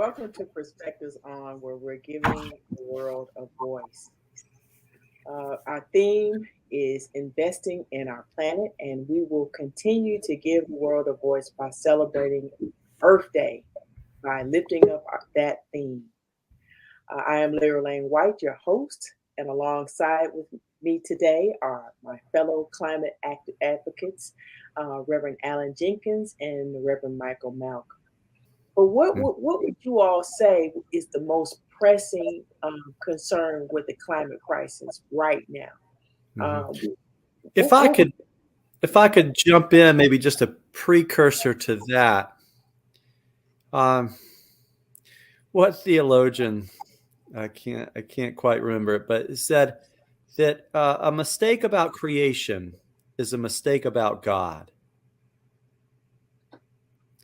Welcome to Perspectives On, where we're giving the world a voice. Our theme is investing in our planet, and we will continue to give the world a voice by celebrating Earth Day by lifting up that theme. I am Lyra Lane White, your host, and alongside with me today are my fellow climate advocates, Reverend Alan Jenkins and Reverend Michael Malcolm. But what would you all say is the most pressing concern with the climate crisis right now? Um, If what, I what would, could, if I could jump in, maybe just a precursor to that. Um, what theologian? I can't quite remember it, but it said that a mistake about creation is a mistake about God.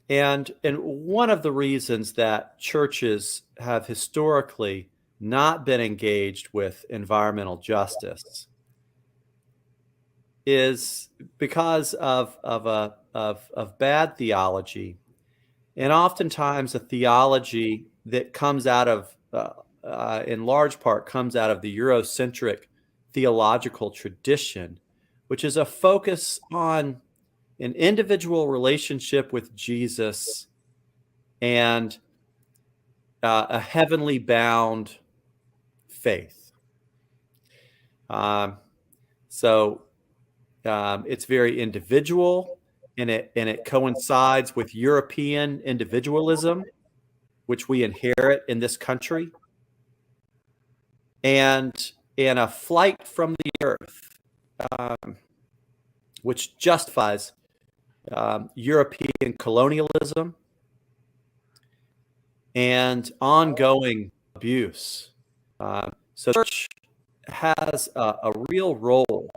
And one of the reasons that churches have historically not been engaged with environmental justice is because of bad theology, and oftentimes a theology that comes out of, in large part, comes out of the Eurocentric theological tradition, which is a focus on an individual relationship with Jesus and a heavenly bound faith. Um, so it's very individual, and it coincides with European individualism, which we inherit in this country, and a flight from the earth, um, which justifies European colonialism and ongoing abuse. So the church has a real role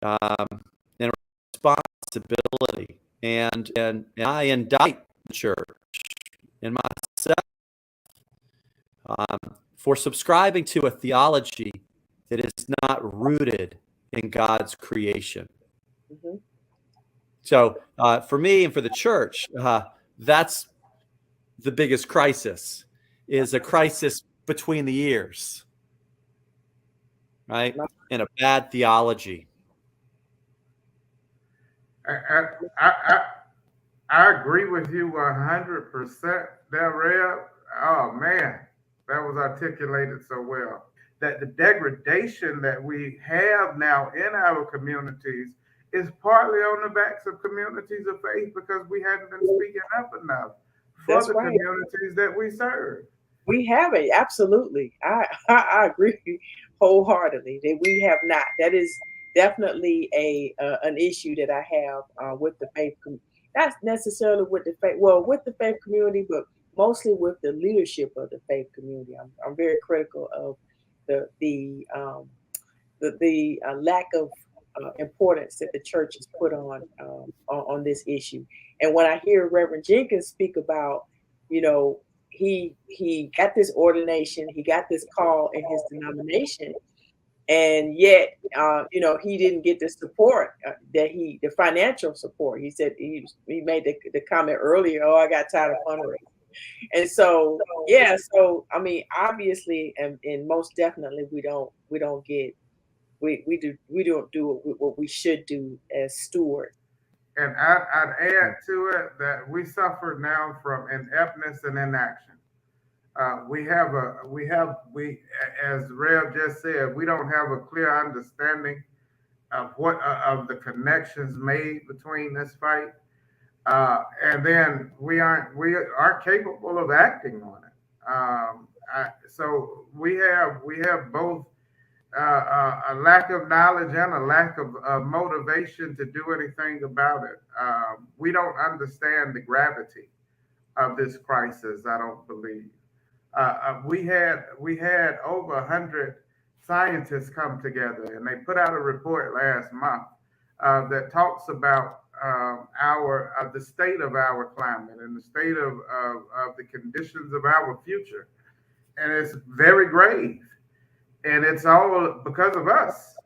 um, and responsibility, and I indict the church and myself for subscribing to a theology that is not rooted in God's creation. mhm. So for me and for the church, that's the biggest crisis, is a crisis between the ears, right? And a bad theology. I, I, I, I agree with you 100% there, Rev. Oh, man, that was articulated so well. That the degradation that we have now in our communities is partly on the backs of communities of faith because we hadn't been speaking up enough for That's the right. communities that we serve. We have it. Absolutely. I agree wholeheartedly that we have not. That is definitely an issue that I have with the faith. Not necessarily with the faith. Well, with the faith community, but mostly with the leadership of the faith community. I'm very critical of the lack of importance that the church has put on this issue. And when I hear Reverend Jenkins speak about, you know, he got this ordination, he got this call in his denomination, and yet, he didn't get the support the financial support. He said he made the comment earlier. Oh, I got tired of fundraising. And so, yeah, so I mean, obviously, and most definitely, we don't do what we should do as stewards. And I'd add to it that we suffer now from ineptness and inaction. As Rev just said, we don't have a clear understanding of what of the connections made between this fight, and then we aren't capable of acting on it. So we have both a lack of knowledge and a lack of motivation to do anything about it. We don't understand the gravity of this crisis. I don't believe. We had over 100 scientists come together, and they put out a report last month that talks about the state of our climate and the state of the conditions of our future, and it's very grave, and it's all because of us,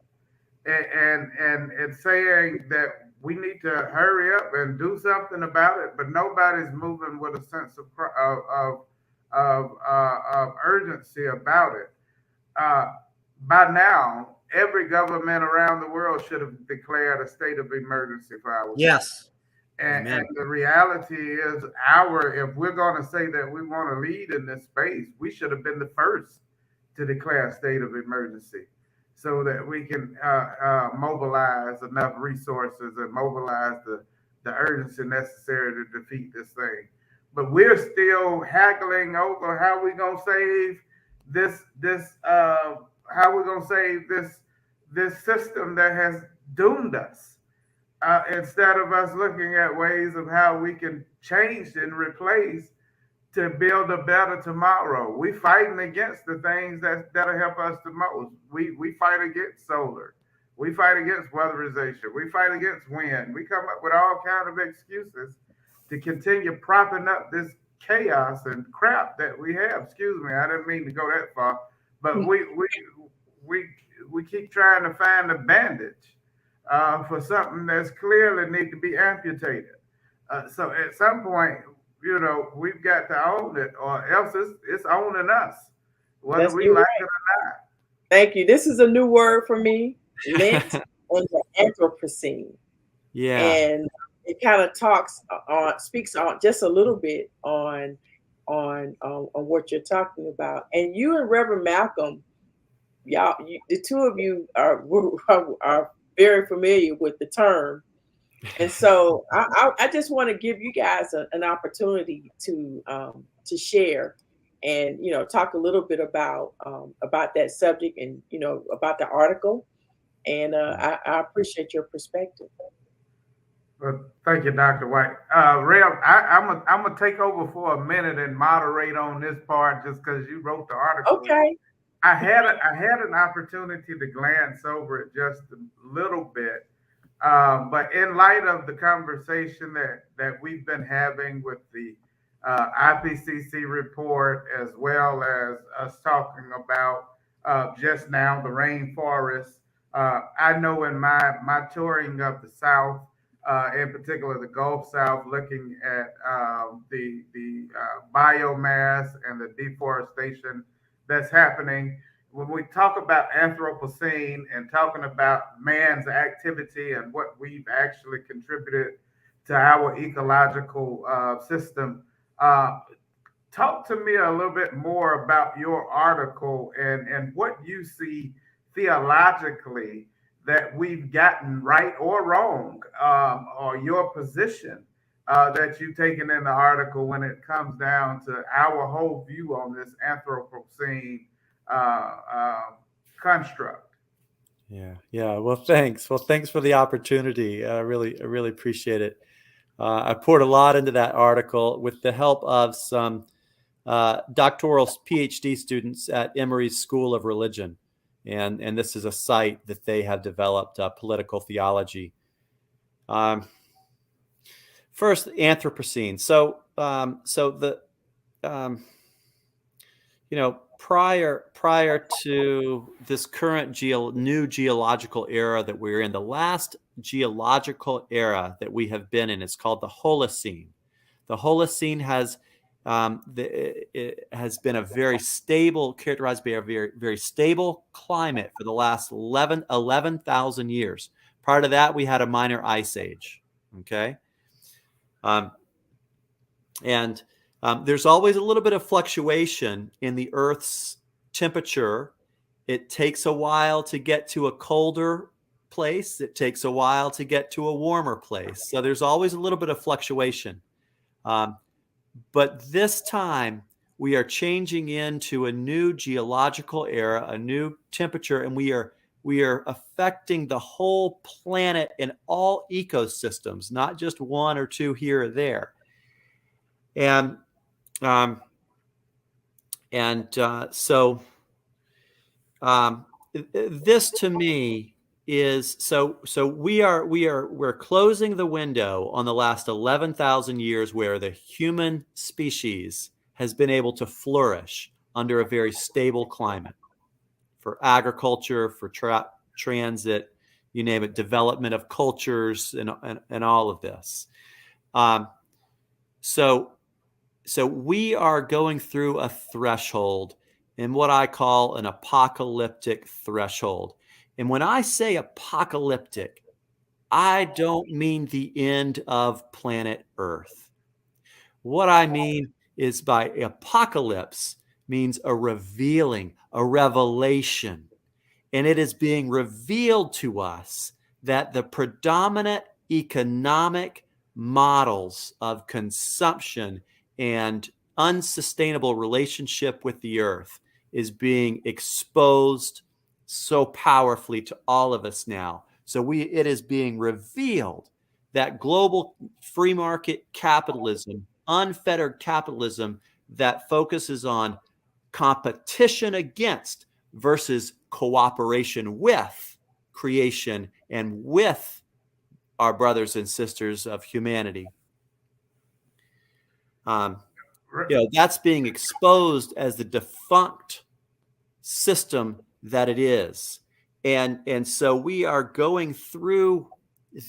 and it's saying that we need to hurry up and do something about it, but nobody's moving with a sense of of urgency about it. Uh, by now, every government around the world should have declared a state of emergency for our country. Yes. And the reality is, if we're going to say that we want to lead in this space, we should have been the first to declare a state of emergency so that we can mobilize enough resources and mobilize the urgency necessary to defeat this thing. But we're still haggling over how we going to save how we going to save this system that has doomed us. Instead of us looking at ways of how we can change and replace to build a better tomorrow. We fighting against the things that'll help us the most. We fight against solar. We fight against weatherization. We fight against wind. We come up with all kind of excuses to continue propping up this chaos and crap that we have. Excuse me, I didn't mean to go that far, but we keep trying to find a bandage for something that's clearly need to be amputated. So at some point, we've got to own it, or else it's owning us, whether That's we like right. it or not. Thank you. This is a new word for me, Lent and the Anthropocene. Yeah. And it kind of speaks on just a little bit on what you're talking about. And you and Reverend Malcolm, the two of you are very familiar with the term. And so I just want to give you guys an opportunity to share and talk a little bit about that subject and about the article. And I appreciate your perspective. Well, thank you, Dr. White. Rev, I'm gonna take over for a minute and moderate on this part just because you wrote the article. Okay. I had an opportunity to glance over it just a little bit. But in light of the conversation that we've been having with the IPCC report, as well as us talking about just now the rainforest, I know in my touring of the South, in particular the Gulf South, looking at the biomass and the deforestation that's happening. When we talk about Anthropocene and talking about man's activity and what we've actually contributed to our ecological system, talk to me a little bit more about your article and what you see theologically that we've gotten right or wrong, or your position that you've taken in the article when it comes down to our whole view on this Anthropocene construct. Yeah. Well, thanks for the opportunity. I really appreciate it. I poured a lot into that article with the help of some doctoral PhD students at Emory's School of Religion, and this is a site that they have developed, political theology. First, Anthropocene. So the prior to this current new geological era that we're in, the last geological era that we have been in is called the Holocene. The Holocene has been a very stable, characterized by a very, very stable climate for the last 11,000 years. Prior to that, we had a minor ice age. Okay. There's always a little bit of fluctuation in the Earth's temperature. It takes a while to get to a colder place. It takes a while to get to a warmer place. So there's always a little bit of fluctuation. But this time we are changing into a new geological era, a new temperature, and we are affecting the whole planet and all ecosystems, not just one or two here or there. And so this to me is so we're closing the window on the last 11,000 years where the human species has been able to flourish under a very stable climate for agriculture, for transit, you name it, development of cultures and all of this. So so we are going through a threshold in what I call an apocalyptic threshold. And when I say apocalyptic, I don't mean the end of planet Earth. What I mean is by apocalypse means a revealing, a revelation. And it is being revealed to us that the predominant economic models of consumption and unsustainable relationship with the earth is being exposed so powerfully to all of us now. So it is being revealed that global free market capitalism, unfettered capitalism that focuses on competition against versus cooperation with creation and with our brothers and sisters of humanity. That's being exposed as the defunct system that it is. And so we are going through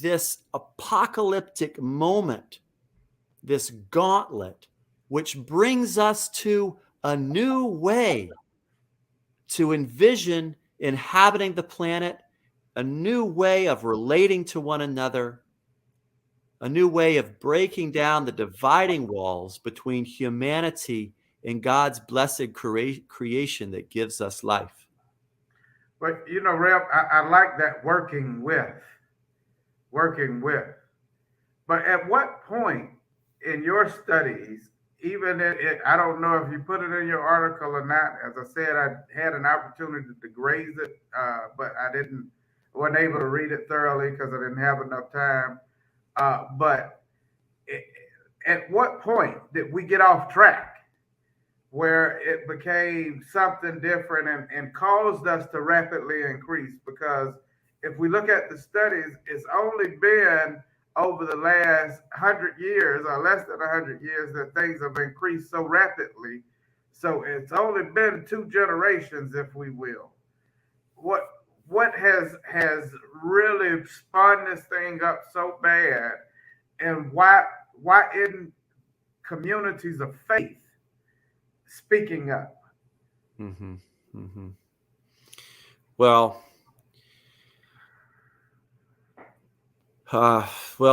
this apocalyptic moment, this gauntlet, which brings us to a new way to envision inhabiting the planet, a new way of relating to one another, a new way of breaking down the dividing walls between humanity and God's blessed creation that gives us life. But Rev, I like that working with. But at what point in your studies, even I don't know if you put it in your article or not. As I said, I had an opportunity to graze it, but wasn't able to read it thoroughly because I didn't have enough time. But at what point did we get off track where it became something different and caused us to rapidly increase? Because if we look at the studies, it's only been over the last 100 years or less than 100 years that things have increased so rapidly. So it's only been 2 generations, if we will. What has really spun this thing up so bad, and why isn't communities of faith speaking up? Mm-hmm. Mm-hmm. Well,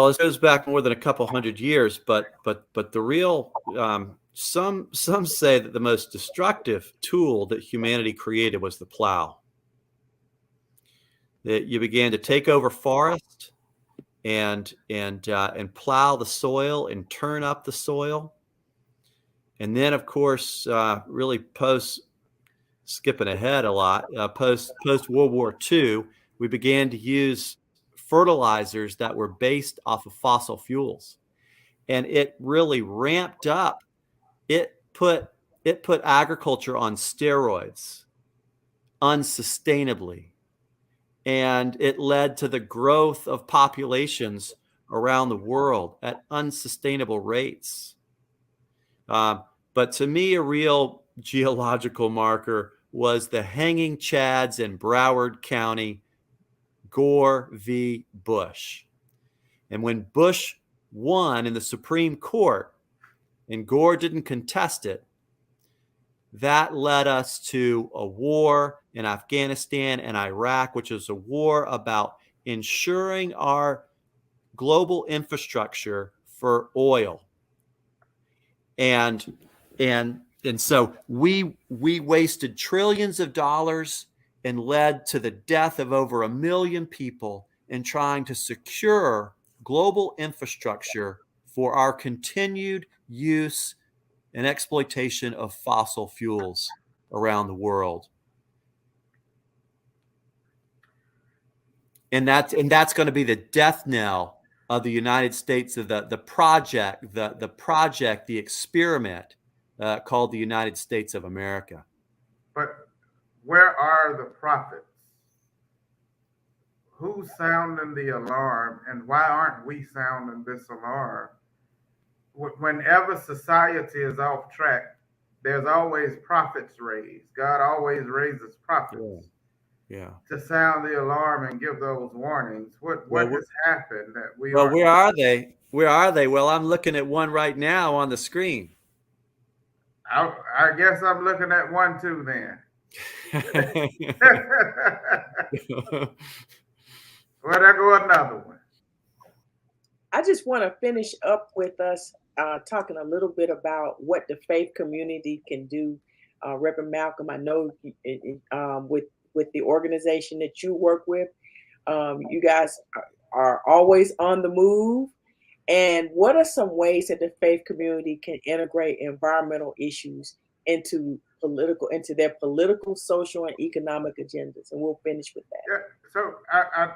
this goes back more than a couple hundred years, but the real some say that the most destructive tool that humanity created was the plow. That you began to take over forest and plow the soil and turn up the soil, and then of course really skipping ahead a lot, post World War II, we began to use fertilizers that were based off of fossil fuels, and it really ramped up. It put agriculture on steroids, unsustainably, and it led to the growth of populations around the world at unsustainable rates. But to me, a real geological marker was the hanging chads in Broward County, Gore v. Bush. And when Bush won in the Supreme Court and Gore didn't contest it, that led us to a war in Afghanistan and Iraq, which is a war about ensuring our global infrastructure for oil. And so we wasted trillions of dollars and led to the death of over 1 million people in trying to secure global infrastructure for our continued use and exploitation of fossil fuels around the world. And that's going to be the death knell of the United States, of the project, the experiment called the United States of America. But where are the prophets? Who's sounding the alarm, and why aren't we sounding this alarm? Whenever society is off track, there's always prophets raised. God always raises prophets. Yeah. To sound the alarm and give those warnings. What has happened that we Well, where are they? Where are they? Well, I'm looking at one right now on the screen. I guess I'm looking at one too then. Well, there go another one. I just want to finish up with us talking a little bit about what the faith community can do. Reverend Malcolm, I know with the organization that you work with, you guys are always on the move. And what are some ways that the faith community can integrate environmental issues into their political, social, and economic agendas? And we'll finish with that. Yeah, so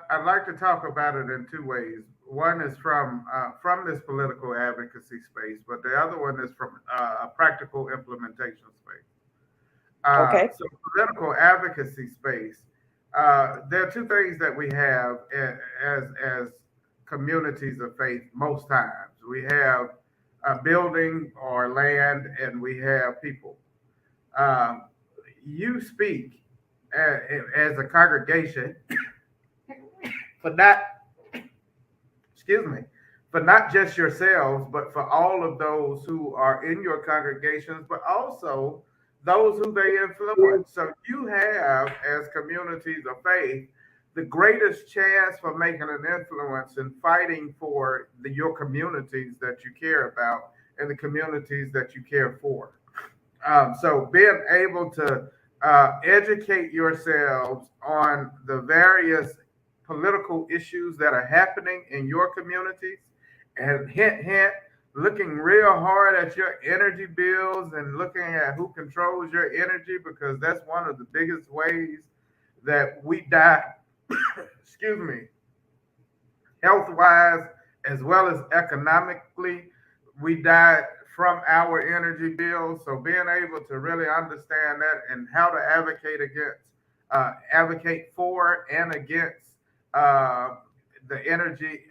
I'd like to talk about it in two ways. One is from this political advocacy space, but the other one is from a practical implementation space. Okay. So political advocacy space, there are two things that we have as communities of faith. Most times, we have a building or land, and we have people. Um, you speak as a congregation for not, excuse me, for not just yourselves, but for all of those who are in your congregations, but also those who they influence. So you have, as communities of faith, the greatest chance for making an influence and fighting for your communities that you care about and the communities that you care for. So being able to educate yourselves on the various political issues that are happening in your communities, and hint, hint, looking real hard at your energy bills and looking at who controls your energy, because that's one of the biggest ways that we die, excuse me, health wise as well as economically. We die from our energy bills. So being able to really understand that and how to advocate for and against uh, the energy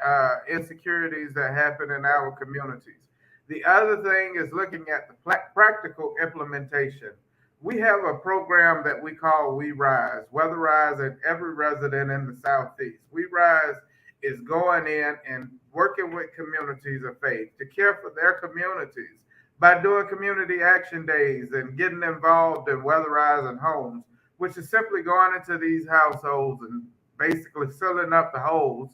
insecurities that happen in our communities. The other thing is looking at the practical implementation. We have a program that we call We Rise, weatherize in every resident in the Southeast. We Rise is going in and working with communities of faith to care for their communities by doing community action days and getting involved in weatherizing homes, which is simply going into these households and basically filling up the holes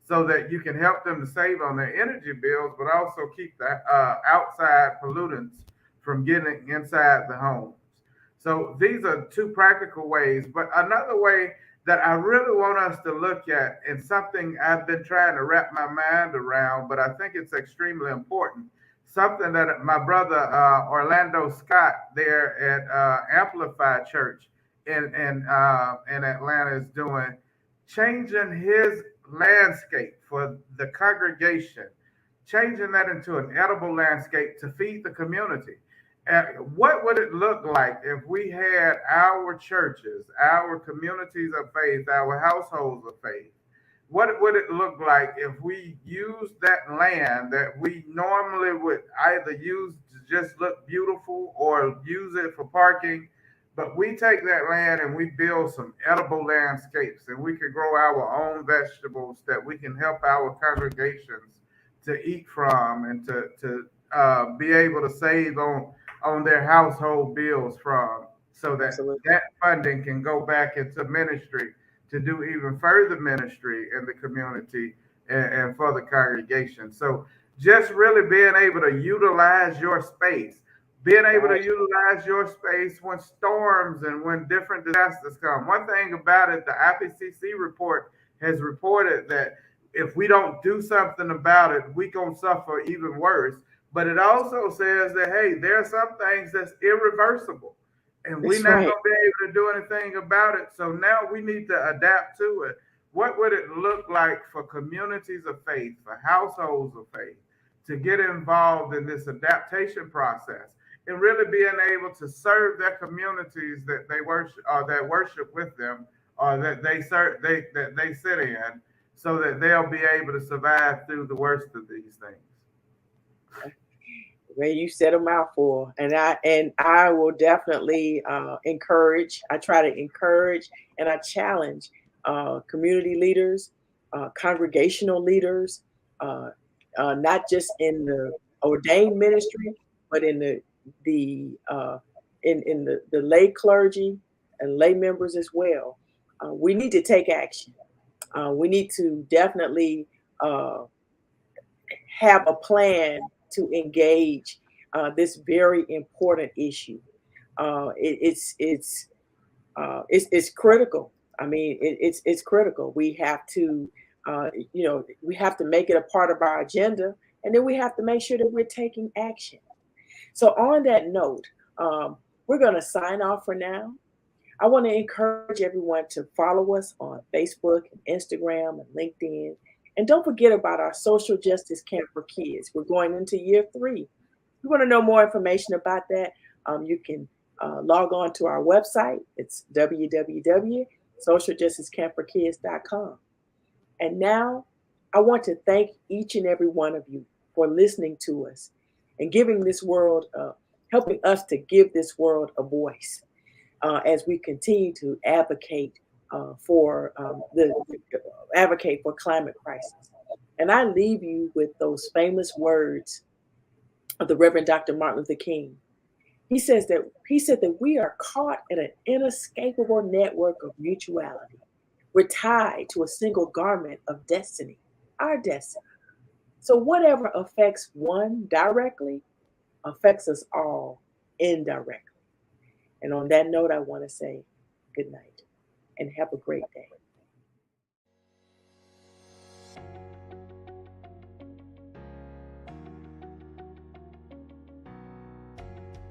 so that you can help them to save on their energy bills, but also keep the outside pollutants from getting inside the homes. So these are two practical ways. But another way that I really want us to look at, and something I've been trying to wrap my mind around, but I think it's extremely important, something that my brother Orlando Scott there at Amplify Church in Atlanta is doing, changing his landscape for the congregation, changing that into an edible landscape to feed the community. And what would it look like if we had our churches, our communities of faith, our households of faith? What would it look like if we used that land that we normally would either use to just look beautiful or use it for parking? But we take that land and we build some edible landscapes, and we can grow our own vegetables that we can help our congregations to eat from and to be able to save on their household bills from, so that Absolutely. that funding can go back into ministry to do even further ministry in the community and for the congregation. So just really being able to utilize your space, being able to Right. utilize your space when storms and when different disasters come. One thing about it, the IPCC report has reported that if we don't do something about it, we gonna suffer even worse. But it also says that, hey, there are some things that's irreversible, and we're That's not right. going to be able to do anything about it. So now we need to adapt to it. What would it look like for communities of faith, for households of faith, to get involved in this adaptation process and really being able to serve their communities that they worship or that worship with them or that they serve that they sit in, so that they'll be able to survive through the worst of these things. Well, you said a mouthful, and I will definitely encourage. I try to encourage and I challenge community leaders, congregational leaders, not just in the ordained ministry, but in the the in the lay clergy and lay members as well. We need to take action. We need to definitely uh, have a plan to engage this very important issue. It's critical. I mean, it's critical. We have to, we have to make it a part of our agenda, and then we have to make sure that we're taking action. So, on that note, we're going to sign off for now. I want to encourage everyone to follow us on Facebook and Instagram and LinkedIn. And don't forget about our social justice camp for kids. We're going into year 3. If you want to know more information about that, you can log on to our website. It's www.socialjusticecampforkids.com. And now I want to thank each and every one of you for listening to us and giving this world, helping us to give this world a voice as we continue to advocate advocate for climate crisis. And I leave you with those famous words of the Reverend Dr. Martin Luther King. He said that we are caught in an inescapable network of mutuality. We're tied to a single garment of destiny, our destiny. So whatever affects one directly affects us all indirectly. And on that note, I want to say good night and have a great day.